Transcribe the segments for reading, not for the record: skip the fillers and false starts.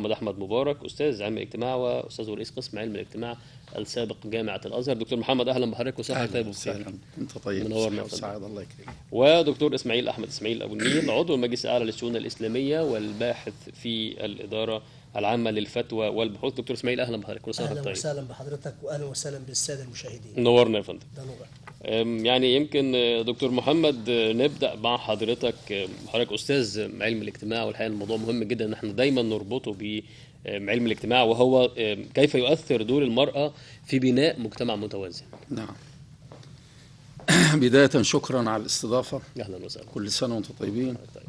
محمد أحمد مبارك، أستاذ علم الاجتماع وأستاذ ورئيس قسم علم الاجتماع السابق جامعة الأزهر. دكتور محمد أهلا بحضرتك وصحة طيب وبخير. أنت طيب منورنا وسعادة الله يكرمك. ودكتور إسماعيل أحمد إسماعيل أبو النيل، عضو المجلس الأعلى للشؤون الإسلامية والباحث في الإدارة العامة للفتوى والبحوث. دكتور إسماعيل أهلا بحضرتك وصحة طيب. أهلا وسهلا بحضرتك وأهلا وسهلا بالسادة المشاهدين. نورنا يا فندم. ده نور. يعني يمكن دكتور محمد نبدأ مع حضرتك. حضرتك أستاذ علم الاجتماع، والحقيقة الموضوع مهم جدا إن احنا دايما نربطه بعلم الاجتماع، وهو كيف يؤثر دور المرأة في بناء مجتمع متوازن. نعم. بداية شكرا على الاستضافة. أهلا وسهلا. كل سنة وأنتم طيبين. طيب.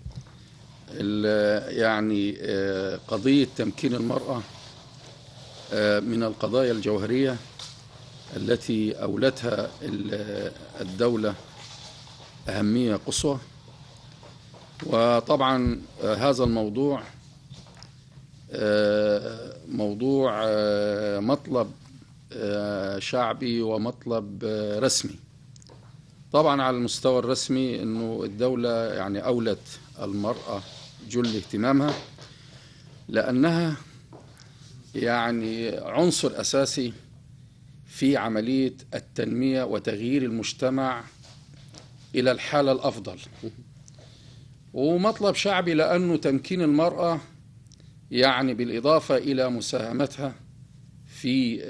يعني قضية تمكين المرأة من القضايا الجوهرية التي أولتها الدولة أهمية قصوى. وطبعا هذا الموضوع موضوع مطلب شعبي ومطلب رسمي. طبعا على المستوى الرسمي أنه الدولة يعني أولت المرأة جل اهتمامها، لأنها يعني عنصر أساسي في عملية التنمية وتغيير المجتمع إلى الحالة الأفضل. ومطلب شعبي لأنه تمكين المرأة يعني بالإضافة إلى مساهمتها في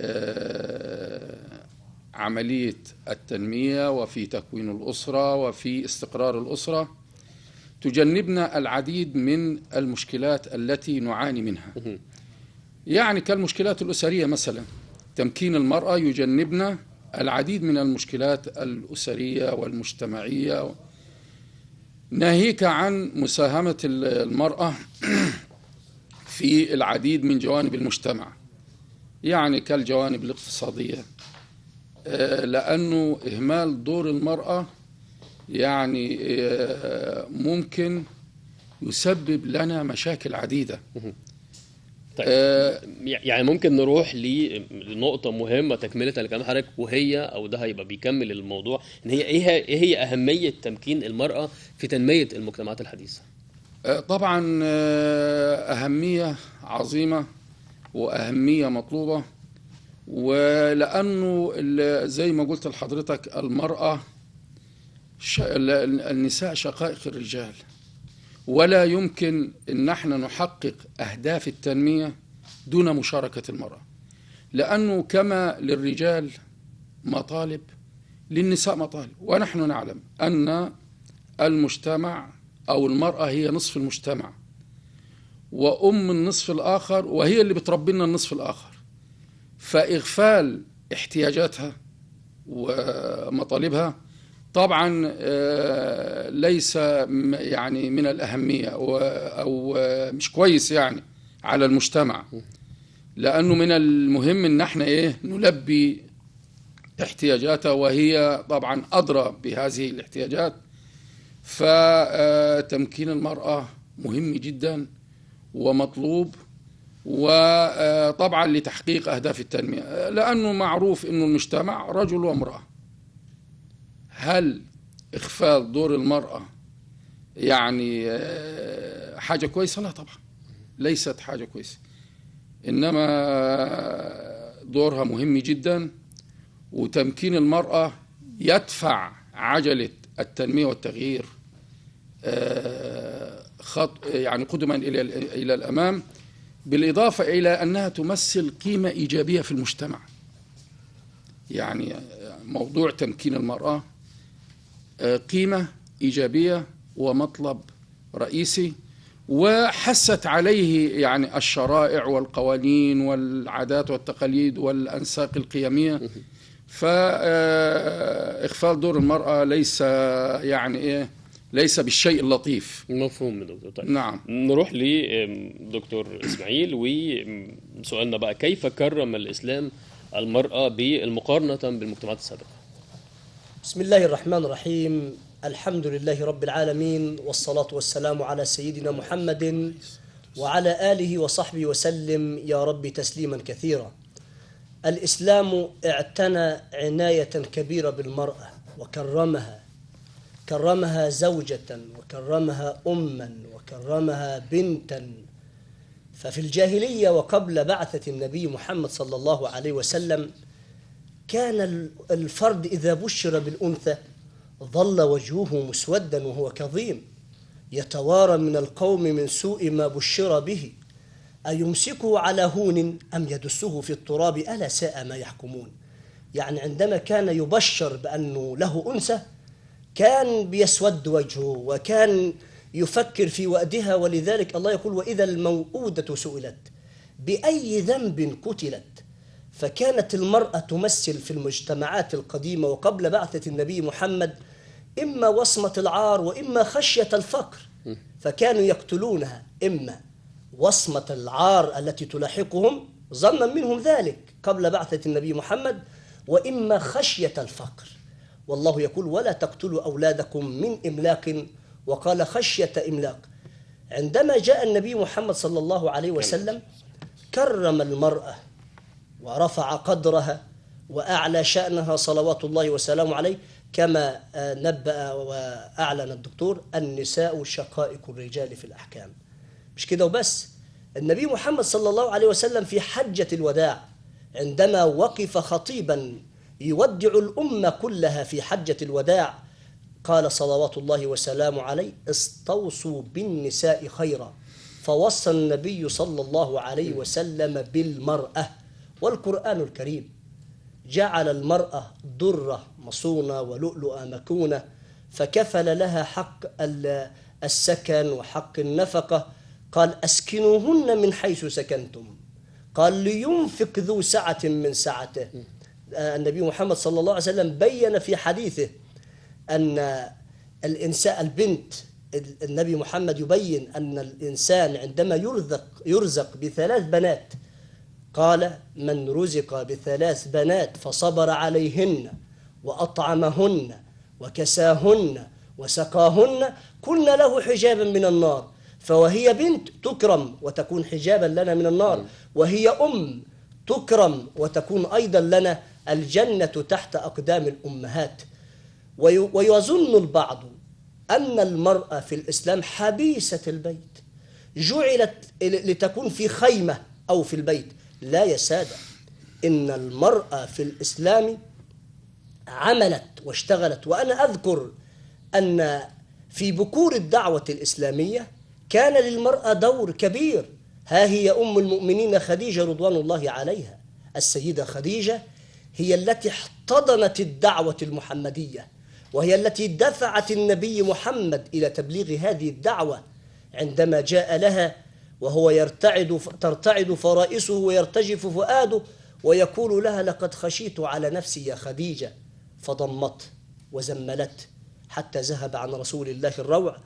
عملية التنمية وفي تكوين الأسرة وفي استقرار الأسرة، تجنبنا العديد من المشكلات التي نعاني منها. يعني كالمشكلات الأسرية مثلا، تمكين المرأة يجنبنا العديد من المشكلات الأسرية والمجتمعية، ناهيك عن مساهمة المرأة في العديد من جوانب المجتمع، يعني كالجوانب الاقتصادية، لأنه إهمال دور المرأة يعني ممكن يسبب لنا مشاكل عديدة. طيب. يعني ممكن نروح لنقطة مهمة تكملة لكلام حضرتك، وهي أو ده هيبقى بيكمل الموضوع، إن هي إيه هي أهمية تمكين المرأة في تنمية المجتمعات الحديثة؟ طبعا أهمية عظيمة وأهمية مطلوبة، ولأنه زي ما قلت لحضرتك المرأة النساء شقائق الرجال، ولا يمكن أن احنا نحقق أهداف التنمية دون مشاركة المرأة، لأنه كما للرجال مطالب للنساء مطالب. ونحن نعلم أن المجتمع أو المرأة هي نصف المجتمع وأم النصف الآخر، وهي اللي بتربي لنا النصف الآخر. فإغفال احتياجاتها ومطالبها طبعا ليس يعني من الأهمية أو مش كويس يعني على المجتمع، لأنه من المهم أن احنا نلبي احتياجاتها، وهي طبعا أدرى بهذه الاحتياجات. فتمكين المرأة مهم جدا ومطلوب، وطبعا لتحقيق أهداف التنمية، لأنه معروف أنه المجتمع رجل وامرأة. هل إخفاء دور المرأة يعني حاجة كويسة؟ لا طبعا، ليست حاجة كويسة، إنما دورها مهم جدا. وتمكين المرأة يدفع عجلة التنمية والتغيير يعني قدما إلى الأمام، بالإضافة إلى أنها تمثل قيمة إيجابية في المجتمع. يعني موضوع تمكين المرأة قيمة إيجابية ومطلب رئيسي، وحست عليه يعني الشرائع والقوانين والعادات والتقاليد والأنساق القيمية. فإخفاء دور المرأة ليس يعني ليس بالشيء اللطيف. مفهوم دكتور. طيب. نعم. نروح لدكتور إسماعيل وسؤالنا بقى، كيف كرم الإسلام المرأة بالمقارنة بالمجتمعات السابقة؟ بسم الله الرحمن الرحيم. الحمد لله رب العالمين، والصلاة والسلام على سيدنا محمد وعلى آله وصحبه وسلم يا رب تسليما كثيرا. الإسلام اعتنى عناية كبيرة بالمرأة وكرمها زوجة، وكرمها أما، وكرمها بنتا، ففي الجاهلية وقبل بعثة النبي محمد صلى الله عليه وسلم كان الفرد إذا بشر بالأنثى ظل وجهه مسودا وهو كظيم يتوارى من القوم من سوء ما بشر به، أيمسكه على هون أم يدسه في التراب ألا ساء ما يحكمون. يعني عندما كان يبشر بأنه له أنثى كان بيسود وجهه وكان يفكر في وأدها، ولذلك الله يقول وإذا الموءودة سئلت بأي ذنب قتلت. فكانت المرأة تمثل في المجتمعات القديمة وقبل بعثة النبي محمد إما وصمة العار وإما خشية الفقر، فكانوا يقتلونها إما وصمة العار التي تلاحقهم ظنا منهم ذلك قبل بعثة النبي محمد، وإما خشية الفقر. والله يقول ولا تقتلوا أولادكم من إملاق، وقال خشية إملاق. عندما جاء النبي محمد صلى الله عليه وسلم كرم المرأة ورفع قدرها وأعلى شأنها صلوات الله وسلامه عليه، كما نبأ وأعلن الدكتور النساء شقائق الرجال في الأحكام. مش كده وبس، النبي محمد صلى الله عليه وسلم في حجة الوداع عندما وقف خطيبا يودع الأمة كلها في حجة الوداع قال صلوات الله وسلامه عليه استوصوا بالنساء خيرا، فوصى النبي صلى الله عليه وسلم بالمرأة. والقرآن الكريم جعل المرأة درة مصونة ولؤلؤة مكونة، فكفل لها حق السكن وحق النفقة، قال أسكنوهن من حيث سكنتم، قال لينفق ذو سعة من سعته. النبي محمد صلى الله عليه وسلم بين في حديثه أن الإنسان البنت، النبي محمد يبين أن الإنسان عندما يرزق بثلاث بنات قال من رزق بثلاث بنات فصبر عليهن وأطعمهن وكساهن وسقاهن كن له حجابا من النار، فوهي بنت تكرم وتكون حجابا لنا من النار، وهي أم تكرم وتكون أيضا لنا الجنة تحت أقدام الأمهات. ويظن البعض أن المرأة في الإسلام حبيسة البيت، جعلت لتكون في خيمة أو في البيت. لا يا سادة، إن المرأة في الإسلام عملت واشتغلت. وأنا أذكر أن في بكور الدعوة الإسلامية كان للمرأة دور كبير. ها هي أم المؤمنين خديجة رضوان الله عليها، السيدة خديجة هي التي احتضنت الدعوة المحمدية، وهي التي دفعت النبي محمد إلى تبليغ هذه الدعوة عندما جاء لها وهو ترتعد فرائسه ويرتجف فؤاده ويقول لها لقد خشيت على نفسي يا خديجة، فضمت وزملت حتى ذهب عن رسول الله الروع،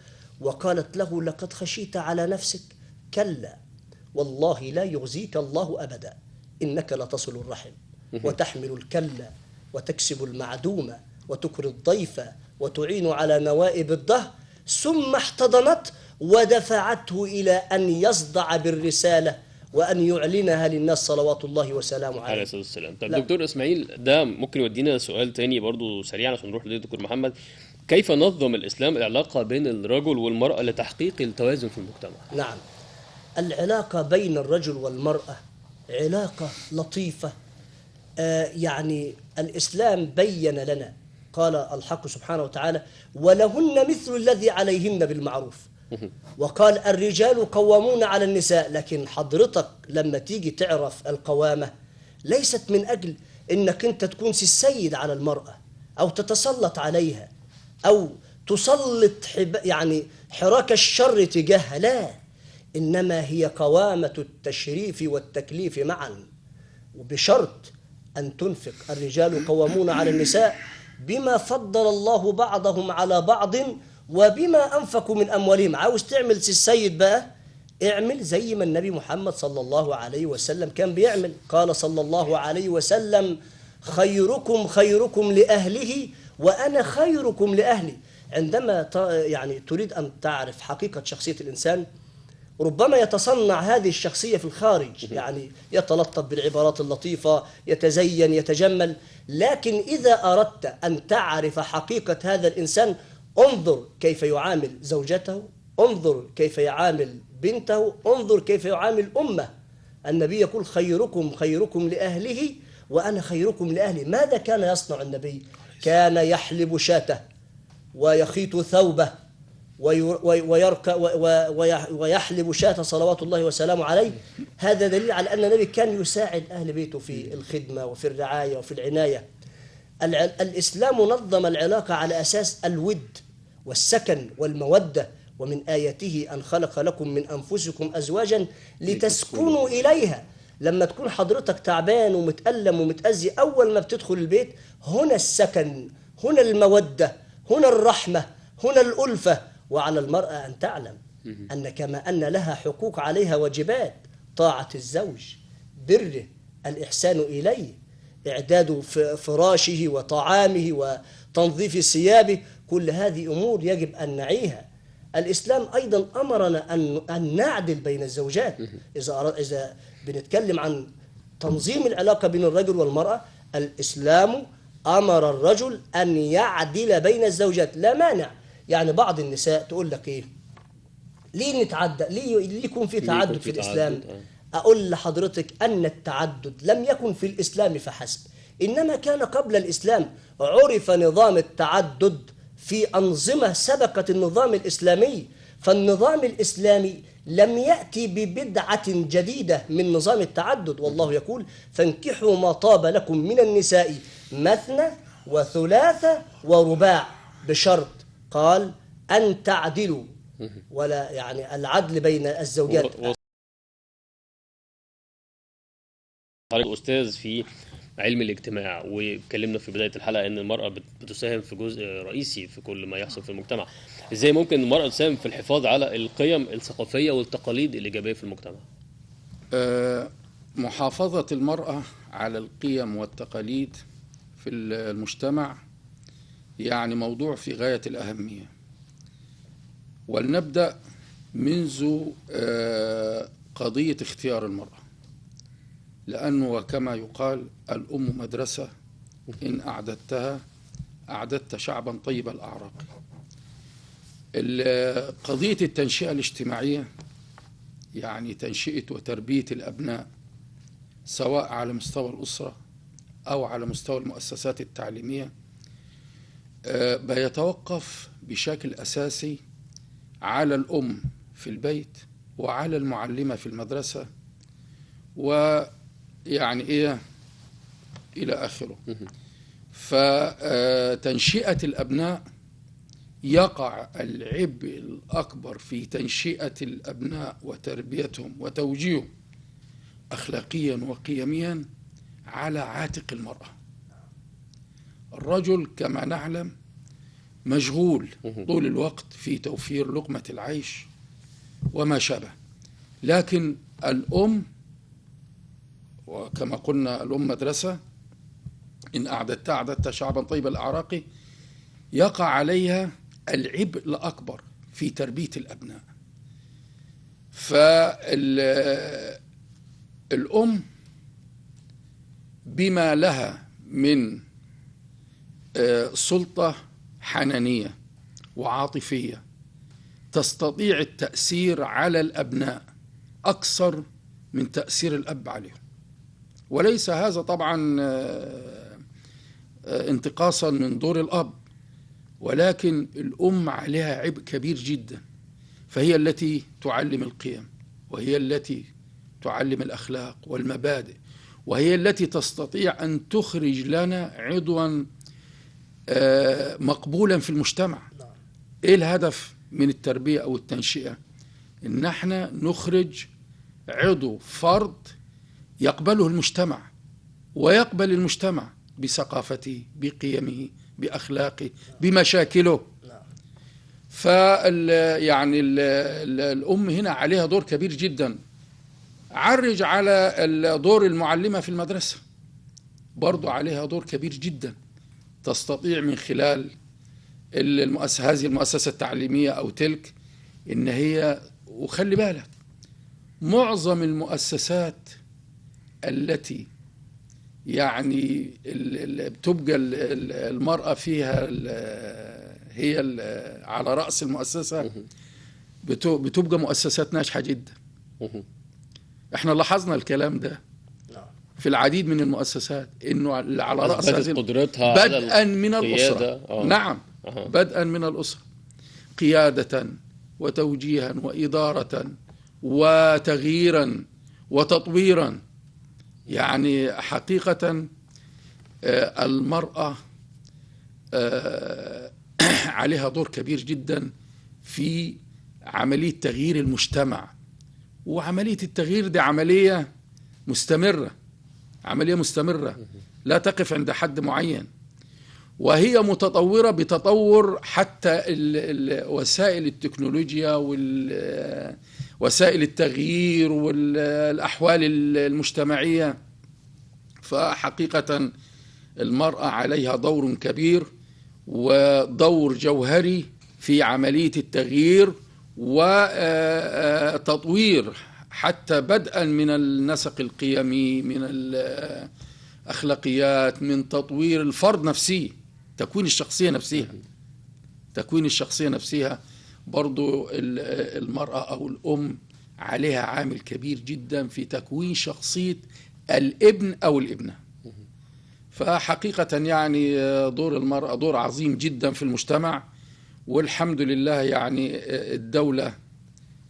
وقالت له لقد خشيت على نفسك، كلا والله لا يخزيك الله أبدا، إنك لتصل الرحم وتحمل الكلا وتكسب المعدومة وتكري الضيف وتعين على نوائب الدهر. ثم احتضنت ودفعته إلى أن يصدع بالرسالة وأن يعلنها للناس صلوات الله وسلامه عليه. عليه الصلاة والسلام. طب دكتور إسماعيل، ده ممكن يودينا سؤال تاني برضو سريعا عشان نروح لدكتور محمد. كيف نظم الإسلام العلاقة بين الرجل والمرأة لتحقيق التوازن في المجتمع؟ نعم، العلاقة بين الرجل والمرأة علاقة لطيفة. يعني الإسلام بين لنا، قال الحق سبحانه وتعالى ولهن مثل الذي عليهن بالمعروف، وقال الرجال قوامون على النساء. لكن حضرتك لما تيجي تعرف القوامة ليست من أجل إنك أنت تكون السيد على المرأة أو تتسلط عليها أو تسلط يعني حراك الشر تجاهها، لا، إنما هي قوامة التشريف والتكليف معا، وبشرط أن تنفق. الرجال قوامون على النساء بما فضل الله بعضهم على بعض وبما أنفقوا من أموالهم. عاوز تعمل السيد بقى، اعمل زي ما النبي محمد صلى الله عليه وسلم كان بيعمل. قال صلى الله عليه وسلم خيركم خيركم لأهله وأنا خيركم لأهلي. عندما يعني تريد أن تعرف حقيقة شخصية الإنسان ربما يتصنع هذه الشخصية في الخارج، يعني يتلطف بالعبارات اللطيفة، يتزين، يتجمل. لكن إذا أردت أن تعرف حقيقة هذا الإنسان انظر كيف يعامل زوجته، انظر كيف يعامل بنته انظر كيف يعامل أمه. النبي يقول خيركم خيركم لأهله وأنا خيركم لأهلي. ماذا كان يصنع النبي؟ كان يحلب شاته ويخيط ثوبه ويحلب شاة صلوات الله وسلامه عليه. هذا دليل على أن النبي كان يساعد أهل بيته في الخدمة وفي الرعاية وفي العناية. الإسلام نظم العلاقة على أساس الود والسكن والمودة. ومن آياته أن خلق لكم من أنفسكم أزواجا لتسكنوا إليها. لما تكون حضرتك تعبان ومتألم ومتأذي، أول ما بتدخل البيت هنا السكن، هنا المودة، هنا الرحمة، هنا الألفة. وعلى المرأة أن تعلم أن كما أن لها حقوق عليها واجبات، طاعة الزوج، بره، الإحسان إليه، إعداد فراشه وطعامه وتنظيف ثيابه، كل هذه أمور يجب أن نعيها. الإسلام أيضا أمرنا أن نعدل بين الزوجات. إذا بنتكلم عن تنظيم العلاقة بين الرجل والمرأة، الإسلام أمر الرجل أن يعدل بين الزوجات، لا مانع. يعني بعض النساء تقول لك إيه، ليه نتعدى، ليه يكون في تعدد في الإسلام؟ أقول لحضرتك أن التعدد لم يكن في الإسلام فحسب، إنما كان قبل الإسلام. عرف نظام التعدد في أنظمة سبقت النظام الإسلامي. فالنظام الإسلامي لم يأتي ببدعة جديدة من نظام التعدد. والله يقول فانكحوا ما طاب لكم من النساء مثنى وثلاث ورباع، بشرط قال أن تعدلوا، ولا يعني العدل بين الزوجات. حضرتك أستاذ في علم الاجتماع، واتكلمنا في بداية الحلقة أن المرأة بتساهم في جزء رئيسي في كل ما يحصل في المجتمع. إزاي ممكن المرأة تساهم في الحفاظ على القيم الثقافية والتقاليد الإيجابية في المجتمع؟ محافظة المرأة على القيم والتقاليد في المجتمع يعني موضوع في غاية الأهمية. ولنبدأ منذ قضية اختيار المرأة، لأنه كما يقال الأم مدرسة إن أعددتها أعددت شعبا طيب الأعراق. قضية التنشئة الاجتماعية، يعني تنشئة وتربية الأبناء سواء على مستوى الأسرة أو على مستوى المؤسسات التعليمية، بيتوقف بشكل أساسي على الأم في البيت وعلى المعلمة في المدرسة، ويعني إيه إلى آخره. فتنشئة الأبناء يقع العبء الأكبر في تنشئة الأبناء وتربيتهم وتوجيههم أخلاقيا وقيميا على عاتق المرأة. الرجل كما نعلم مشغول طول الوقت في توفير لقمة العيش وما شابه، لكن الأم، وكما قلنا الأم مدرسة إن أعددت شعبا طيب الأعراق، يقع عليها العبء الأكبر في تربية الأبناء. فالأم بما لها من سلطة حنانية وعاطفية تستطيع التأثير على الأبناء أكثر من تأثير الأب عليهم. وليس هذا طبعا انتقاصا من دور الأب، ولكن الأم عليها عبء كبير جدا، فهي التي تعلم القيم، وهي التي تعلم الأخلاق والمبادئ، وهي التي تستطيع أن تخرج لنا عضوا مقبولا في المجتمع. إيه الهدف من التربية أو التنشئة؟ إن احنا نخرج عضو فرد يقبله المجتمع، ويقبل المجتمع بثقافته بقيمه بأخلاقه بمشاكله. يعني الأم هنا عليها دور كبير جدا. عرج على دور المعلمة في المدرسة، برضو عليها دور كبير جدا، تستطيع من خلال هذه المؤسسة التعليمية أو تلك إن هي، وخلي بالك معظم المؤسسات التي يعني بتبقى المرأة فيها هي على رأس المؤسسة، بتبقى مؤسسات ناجحة جدا. احنا لاحظنا الكلام ده في العديد من المؤسسات، انه على رأس هذه قدرتها بدءا من الأسرة. نعم، بدءا من الأسرة، قيادة وتوجيها وإدارة وتغييرا وتطويرا. يعني حقيقة المرأة عليها دور كبير جدا في عملية تغيير المجتمع، وعملية التغيير دي عملية مستمرة، عملية مستمرة لا تقف عند حد معين، وهي متطورة بتطور حتى وسائل التكنولوجيا ووسائل التغيير والأحوال المجتمعية. فحقيقة المرأة عليها دور كبير ودور جوهري في عملية التغيير وتطوير، حتى بدءا من النسق القيمي، من الأخلاقيات، من تطوير الفرد نفسه، تكوين الشخصية نفسها، تكوين الشخصية نفسها. برضو المرأة أو الأم عليها عامل كبير جدا في تكوين شخصية الابن أو الابنة. فحقيقة يعني دور المرأة دور عظيم جدا في المجتمع، والحمد لله يعني الدولة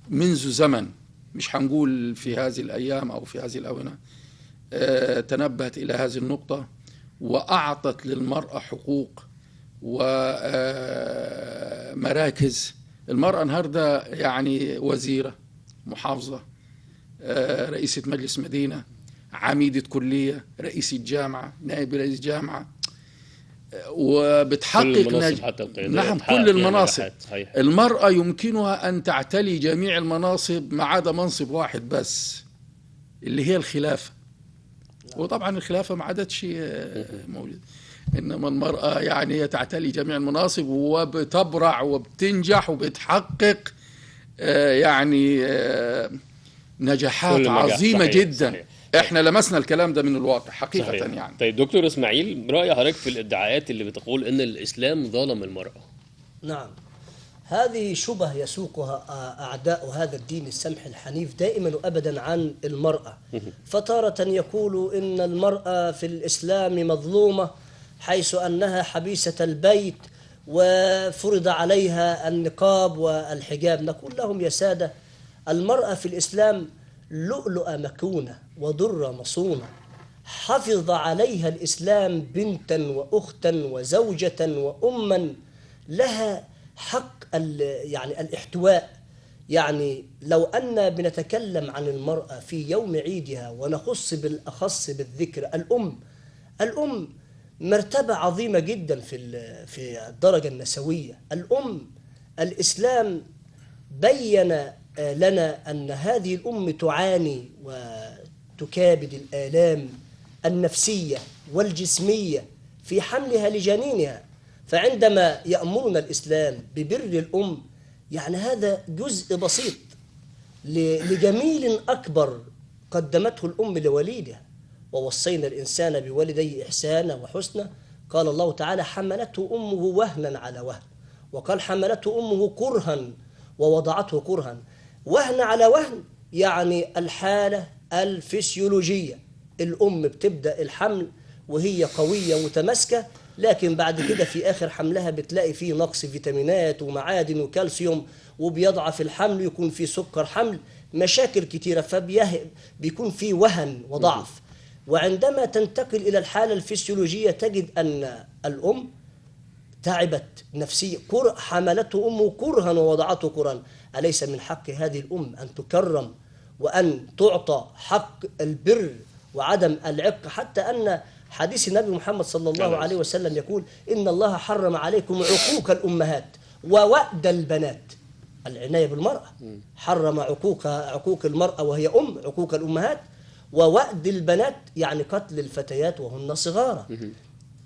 منذ زمن، مش هنقول في هذه الأيام أو في هذه الآونة، تنبهت إلى هذه النقطة وأعطت للمرأة حقوق ومراكز. المرأة النهاردة يعني وزيرة، محافظة، رئيسة مجلس مدينة، عميدة كلية، رئيسة جامعة، نائب رئيس جامعة، وبتحقق نعم كل المناصب. المرأة يمكنها أن تعتلي جميع المناصب ما عدا منصب واحد بس، اللي هي الخلافة. وطبعا الخلافة ما عادتش موجودة، إنما المرأة يعني هي تعتلي جميع المناصب وبتبرع وبتنجح وبتحقق يعني نجاحات عظيمة صحيح جدا. صحيح. احنا لمسنا الكلام ده من الواقع حقيقة صحيح. يعني طيب دكتور اسماعيل، رأي حضرتك في الادعاءات اللي بتقول ان الاسلام ظلم المرأة؟ نعم، هذه شبه يسوقها أعداء هذا الدين السمح الحنيف دائما وأبدا عن المرأة. فتارة يقول إن المرأة في الإسلام مظلومة حيث أنها حبيسة البيت وفرض عليها النقاب والحجاب. نقول لهم يا سادة، المرأة في الإسلام لؤلؤة مكونة ودرة مصونة، حفظ عليها الإسلام بنتا وأختا وزوجة وأما، لها حق يعني الاحتواء. يعني لو أن بنتكلم عن المرأة في يوم عيدها ونخص بالأخص بالذكر الأم مرتبة عظيمة جدا في الدرجة النسوية. الإسلام بين لنا أن هذه الأم تعاني وتكابد الآلام النفسية والجسمية في حملها لجنينها. فعندما يأمرنا الإسلام ببر الأم، يعني هذا جزء بسيط لجميل أكبر قدمته الأم لوليدها. ووصينا الإنسان بوالديه إحسانا وحسنا. قال الله تعالى: حملته أمه وهنا على وهن، وقال حملته أمه كرها ووضعته كرها. وهن على وهن يعني الحالة الفسيولوجية، الأم بتبدأ الحمل وهي قوية متماسكة، لكن بعد كده في آخر حملها بتلاقي فيه نقص فيتامينات ومعادن وكالسيوم، وبيضعف الحمل، يكون فيه سكر حمل، مشاكل كتيرة، فبيكون فيه وهن وضعف. وعندما تنتقل إلى الحالة الفسيولوجية تجد أن الأم تعبت نفسيا، حملته أمه كرها ووضعته كرها. أليس من حق هذه الأم أن تكرم وأن تعطى حق البر وعدم العق؟ حتى أن حديث النبي محمد صلى الله عليه وسلم يقول: إن الله حرم عليكم عقوق الأمهات ووأد البنات. العناية بالمرأة، حرم عقوق المرأة وهي عقوق الأمهات، ووأد البنات يعني قتل الفتيات وهن صغارا.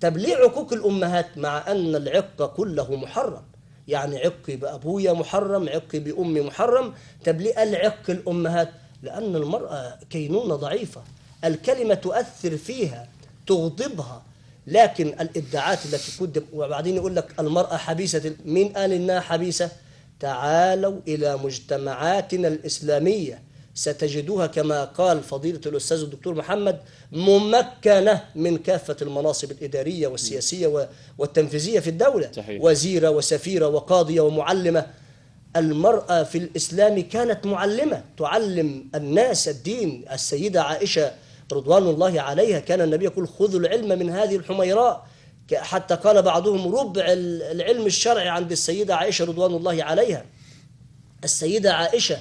طب ليه عقوق الأمهات مع أن العق كله محرم؟ يعني عقي بأبويا محرم، عقي بأمي محرم. طب ليه العق الأمهات؟ لأن المرأة كينونة ضعيفة، الكلمة تؤثر فيها تغضبها. لكن الادعاءات التي تقدم، وبعدين يقول لك المرأة حبيسة، مين قال إنها حبيسة؟ تعالوا إلى مجتمعاتنا الإسلامية، ستجدوها كما قال فضيلة الأستاذ الدكتور محمد ممكنة من كافة المناصب الإدارية والسياسية والتنفيذية في الدولة. صحيح. وزيرة وسفيرة وقاضية ومعلمة. المرأة في الإسلام كانت معلمة تعلم الناس الدين. السيدة عائشة رضوان الله عليها كان النبي يقول خذوا العلم من هذه الحميراء، حتى قال بعضهم ربع العلم الشرعي عند السيدة عائشة رضوان الله عليها. السيدة عائشة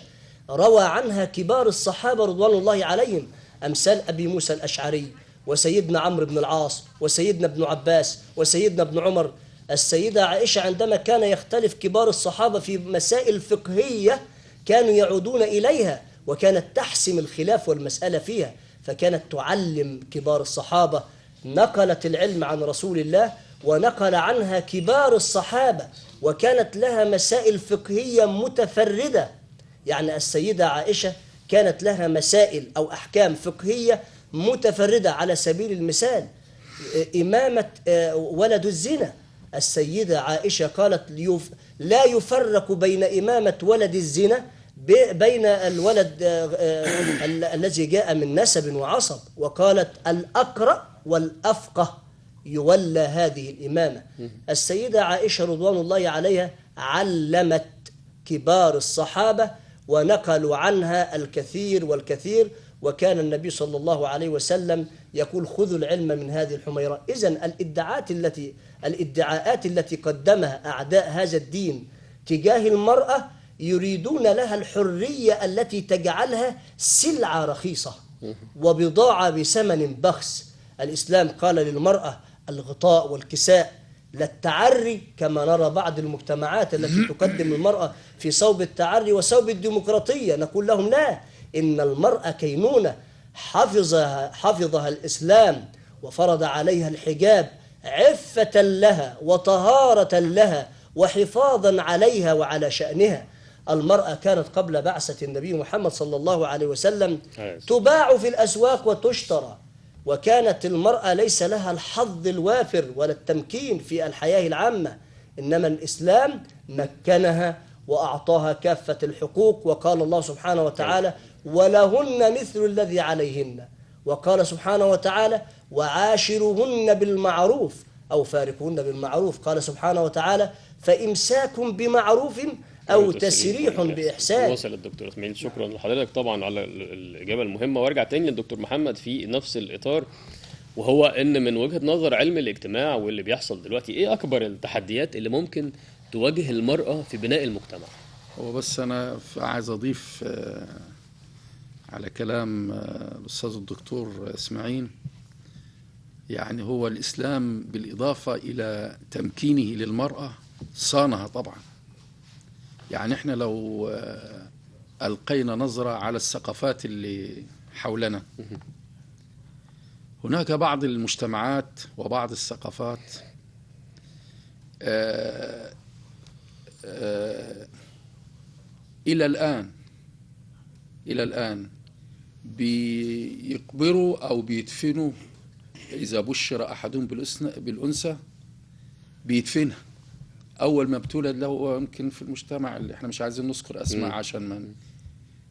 روى عنها كبار الصحابة رضوان الله عليهم أمثال أبي موسى الأشعري وسيدنا عمرو بن العاص وسيدنا ابن عباس وسيدنا ابن عمر. السيدة عائشة عندما كان يختلف كبار الصحابة في مسائل فقهية كانوا يعودون إليها وكانت تحسم الخلاف والمسألة فيها، فكانت تعلم كبار الصحابة. نقلت العلم عن رسول الله ونقل عنها كبار الصحابة، وكانت لها مسائل فقهية متفردة. يعني السيدة عائشة كانت لها مسائل أو أحكام فقهية متفردة. على سبيل المثال إمامة ولد الزنا، السيدة عائشة قالت لا يفرق بين إمامة ولد الزنا بين الولد الذي جاء من نسب وعصب، وقالت الأقرأ والأفقه يولى هذه الإمامة. السيدة عائشة رضوان الله عليها علمت كبار الصحابة ونقلوا عنها الكثير والكثير، وكان النبي صلى الله عليه وسلم يقول خذوا العلم من هذه الحميراء. إذن الادعاءات التي قدمها أعداء هذا الدين تجاه المرأة يريدون لها الحرية التي تجعلها سلعة رخيصة وبضاعة بثمن بخس. الإسلام قال للمرأة الغطاء والكساء، لا التعري كما نرى بعض المجتمعات التي تقدم المرأة في صوب التعري وصوب الديمقراطية. نقول لهم لا، إن المرأة كينونة حفظها الإسلام وفرض عليها الحجاب عفة لها وطهارة لها وحفاظا عليها وعلى شأنها. المرأة كانت قبل بعثة النبي محمد صلى الله عليه وسلم تباع في الأسواق وتشترى، وكانت المرأة ليس لها الحظ الوافر ولا التمكين في الحياة العامة، إنما الإسلام مكنها وأعطاها كافة الحقوق. وقال الله سبحانه وتعالى ولهن مثل الذي عليهن، وقال سبحانه وتعالى وعاشرهن بالمعروف أو فارقهن بالمعروف. قال سبحانه وتعالى فإمساك بمعروف أو تسريح بإحسان. وصل الدكتور اسماعيل، شكرا لحضرتك طبعا على الإجابة المهمة. وارجع تاني للدكتور محمد في نفس الإطار، وهو إن من وجهة نظر علم الاجتماع واللي بيحصل دلوقتي إيه أكبر التحديات اللي ممكن تواجه المرأة في بناء المجتمع؟ هو بس أنا عايز أضيف على كلام الأستاذ الدكتور إسماعيل. يعني هو الإسلام بالإضافة إلى تمكينه للمرأة صانها طبعا. يعني احنا لو ألقينا نظرة على الثقافات اللي حولنا، هناك بعض المجتمعات وبعض الثقافات إلى الآن بيقبروا أو بيدفنوا إذا بشر أحدهم بالأنثى بيدفنها أول ما بتولد له. يمكن في المجتمع اللي احنا مش عايزين نذكر أسماء عشان من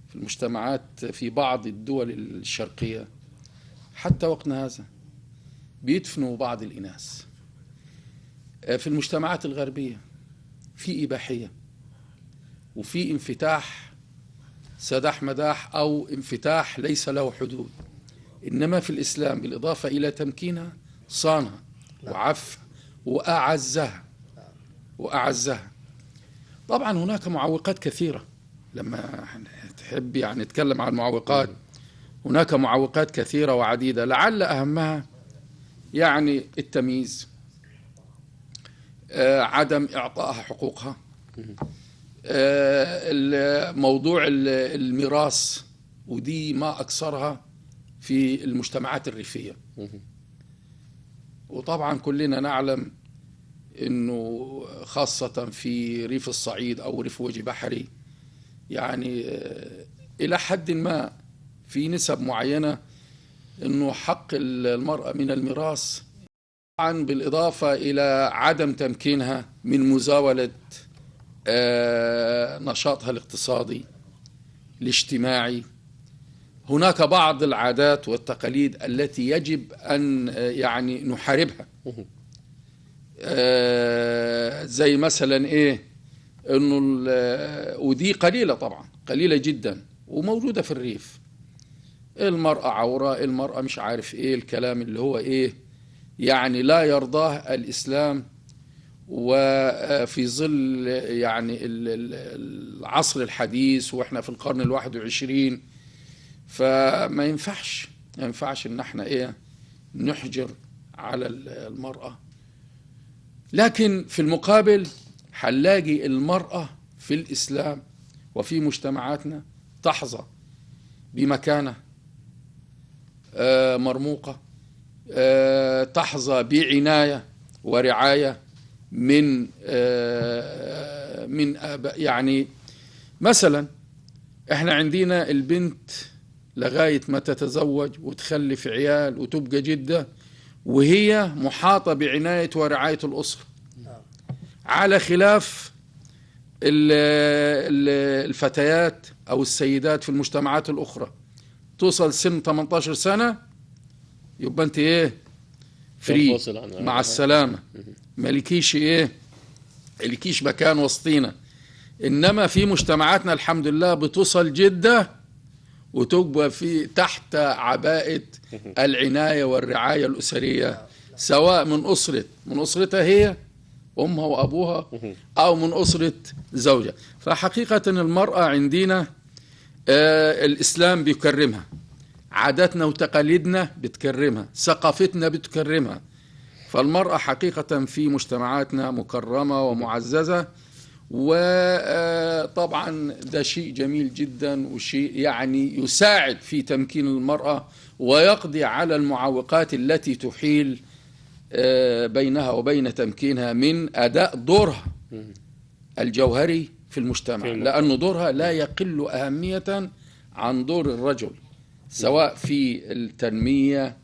في المجتمعات في بعض الدول الشرقية حتى وقتنا هذا بيدفنوا بعض الإناث. في المجتمعات الغربية في إباحية وفي انفتاح سداح مداح أو انفتاح ليس له حدود. إنما في الإسلام بالإضافة إلى تمكينها صانها وعفها وأعزها. طبعا هناك معوقات كثيرة. لما تحب يعني نتكلم عن معوقات، هناك معوقات كثيرة وعديدة، لعل أهمها يعني التمييز، عدم إعطائها حقوقها، موضوع الميراث، ودي ما أكثرها في المجتمعات الريفية. وطبعا كلنا نعلم أنه خاصة في ريف الصعيد أو ريف وجه بحري يعني إلى حد ما في نسب معينة أنه حق المرأة من الميراث، طبعا بالإضافة إلى عدم تمكينها من مزاولة نشاطها الاقتصادي الاجتماعي. هناك بعض العادات والتقاليد التي يجب أن يعني نحاربها، زي مثلا إيه، إنه ودي قليلة طبعا، قليلة جدا وموجودة في الريف. المرأة عورة، المرأة مش عارف إيه، الكلام اللي هو إيه يعني لا يرضاه الإسلام. وفي ظل يعني العصر الحديث وإحنا في القرن 21، فما ينفعش إن احنا إيه نحجر على المرأة. لكن في المقابل هنلاقي المرأة في الإسلام وفي مجتمعاتنا تحظى بمكانة مرموقة، تحظى بعناية ورعاية من آباء. يعني مثلا احنا عندنا البنت لغاية ما تتزوج وتخلف عيال وتبقى جدة وهي محاطة بعناية ورعاية الأسرة، على خلاف الفتيات أو السيدات في المجتمعات الأخرى. توصل سن 18 سنة يبقى أنت إيه فري، مع السلامة، مالكيش إيه، مالكيش مكان وسطينا. إنما في مجتمعاتنا الحمد لله بتوصل جدة وتبقى في تحت عباءة العناية والرعاية الأسرية، سواء من أسرتها هي أمها وأبوها أو من أسرة زوجها. فحقيقة المرأة عندنا الإسلام بيكرمها، عاداتنا وتقاليدنا بتكرمها، ثقافتنا بتكرمها. فالمرأة حقيقة في مجتمعاتنا مكرمة ومعززة، وطبعا ده شيء جميل جدا وشيء يعني يساعد في تمكين المرأة ويقضي على المعوقات التي تحيل بينها وبين تمكينها من أداء دورها الجوهري في المجتمع، لأن دورها لا يقل أهمية عن دور الرجل، سواء في التنمية،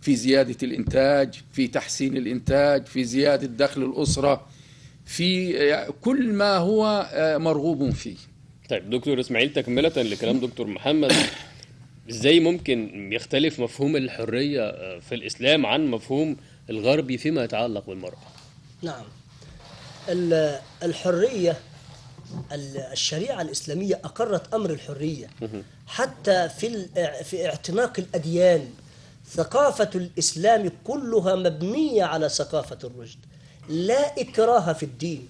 في زيادة الإنتاج، في تحسين الإنتاج، في زيادة دخل الأسرة، في كل ما هو مرغوب فيه. طيب دكتور إسماعيل، تكملة لكلام دكتور محمد، ازاي ممكن يختلف مفهوم الحرية في الإسلام عن مفهوم الغربي فيما يتعلق بالمرأة؟ نعم، الحرية، الشريعة الإسلامية أقرت أمر الحرية حتى في اعتناق الأديان. ثقافة الإسلام كلها مبنية على ثقافة الرشد، لا إكراه في الدين.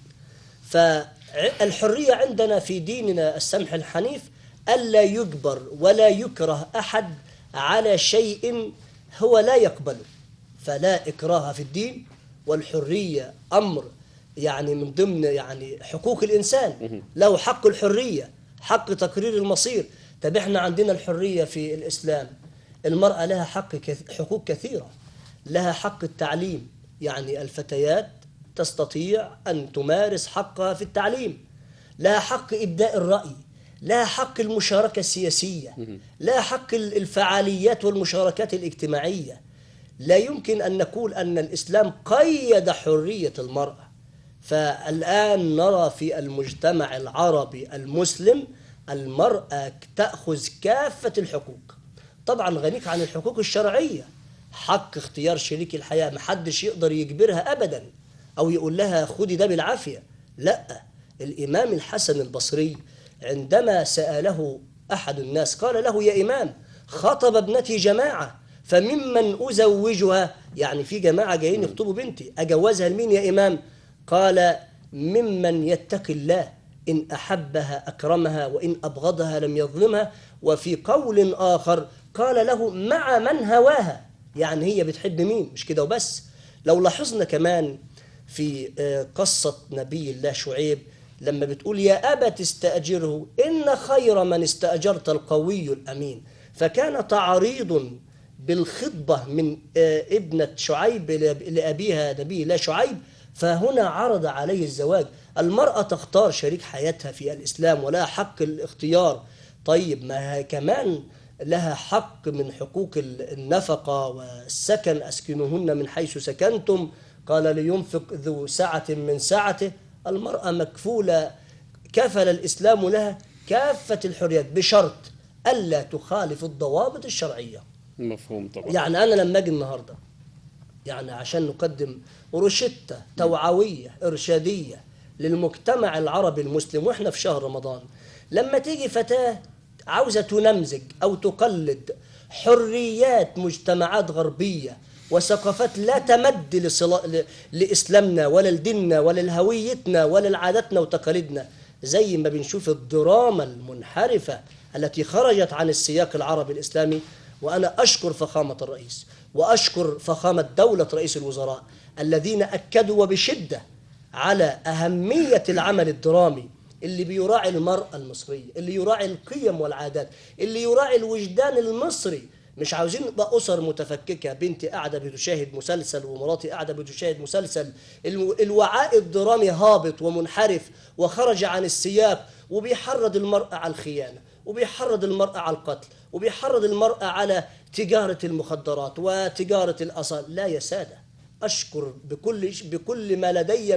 فالحرية عندنا في ديننا السمح الحنيف ألا يجبر ولا يكره أحد على شيء هو لا يقبله، فلا إكراه في الدين. والحرية أمر يعني من ضمن يعني حقوق الإنسان، له حق الحرية، حق تقرير المصير. طب احنا عندنا الحرية في الإسلام، المرأة لها حقوق كثيرة. لها حق التعليم، يعني الفتيات تستطيع أن تمارس حقها في التعليم. لها حق إبداء الرأي، لها حق المشاركة السياسية، لها حق الفعاليات والمشاركات الاجتماعية. لا يمكن أن نقول أن الإسلام قيد حرية المرأة. فالآن نرى في المجتمع العربي المسلم المرأة تأخذ كافة الحقوق. طبعا غنيك عن الحقوق الشرعية، حق اختيار شريك الحياة، محدش يقدر يجبرها أبدا أو يقول لها خدي ده بالعافية، لا. الإمام الحسن البصري عندما سأله أحد الناس قال له: يا إمام، خطب ابنتي جماعة فممن أزوجها، يعني في جماعة جايين يخطبوا بنتي، أجوزها لمين يا إمام؟ قال: ممن يتقي الله، إن أحبها أكرمها وإن أبغضها لم يظلمها. وفي قول آخر قال له: مع من هواها، يعني هي بتحب مين، مش كده وبس. لو لاحظنا كمان في قصة نبي الله شعيب لما بتقول: يا أبت استأجره إن خير من استأجرت القوي الأمين. فكان تعريض بالخطبة من ابنة شعيب لأبيها نبي الله شعيب، فهنا عرض عليه الزواج. المرأة تختار شريك حياتها في الإسلام ولها حق الاختيار. طيب ما كمان لها حق من حقوق النفقة والسكن، أسكنوهن من حيث سكنتم. قال: لينفق ذو سعة من سعته. المرأة مكفولة كفل الإسلام لها كافة الحريات بشرط ألا تخالف الضوابط الشرعية. مفهوم طبعا. يعني أنا لما أجي النهاردة يعني عشان نقدم روشتة توعوية إرشادية للمجتمع العربي المسلم وإحنا في شهر رمضان، لما تيجي فتاة عاوزة تنمزج أو تقلد حريات مجتمعات غربية وثقافات لا تمد لإسلامنا ولا لديننا ولا لهويتنا ولا لعاداتنا وتقاليدنا، زي ما بنشوف الدراما المنحرفة التي خرجت عن السياق العربي الإسلامي. وأنا أشكر فخامة الرئيس وأشكر فخامة دولة رئيس الوزراء الذين أكدوا وبشدة على أهمية العمل الدرامي اللي بيراعي المرأة المصرية، اللي يراعي القيم والعادات، اللي يراعي الوجدان المصري. مش عاوزين نبقى أسر متفككة، بنتي قاعدة بتشاهد مسلسل ومراتي قاعدة بتشاهد مسلسل. الوعاء الدرامي هابط ومنحرف وخرج عن السياق، وبيحرض المرأة على الخيانة، وبيحرض المرأة على القتل، وبيحرض المرأة على تجارة المخدرات وتجارة الأصل. لا يا سادة، أشكر بكل ما لدي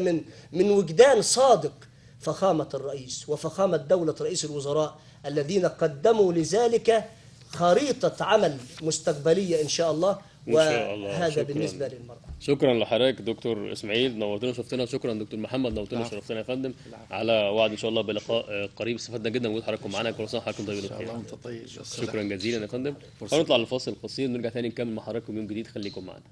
من وجدان صادق فخامة الرئيس وفخامة دولة رئيس الوزراء الذين قدموا لذلك خريطة عمل مستقبلية إن شاء الله. إن شاء الله. وهذا شكراً. بالنسبة للمرأة. شكرا لحضرتك دكتور اسماعيل، نورتنا وشرفتنا. شكرا دكتور محمد، نورتنا وشرفتنا يا فندم. على وعد ان شاء الله بلقاء قريب. استفدنا جدا من وجود حضراتكم معانا. كل سنه وحضراتكم طيبين بخير. وانت طيب. شكرا جزيلا يا فندم. هنطلع لفاصل قصير، نرجع تاني نكمل مع حضراتكم يوم جديد. خليكم معانا.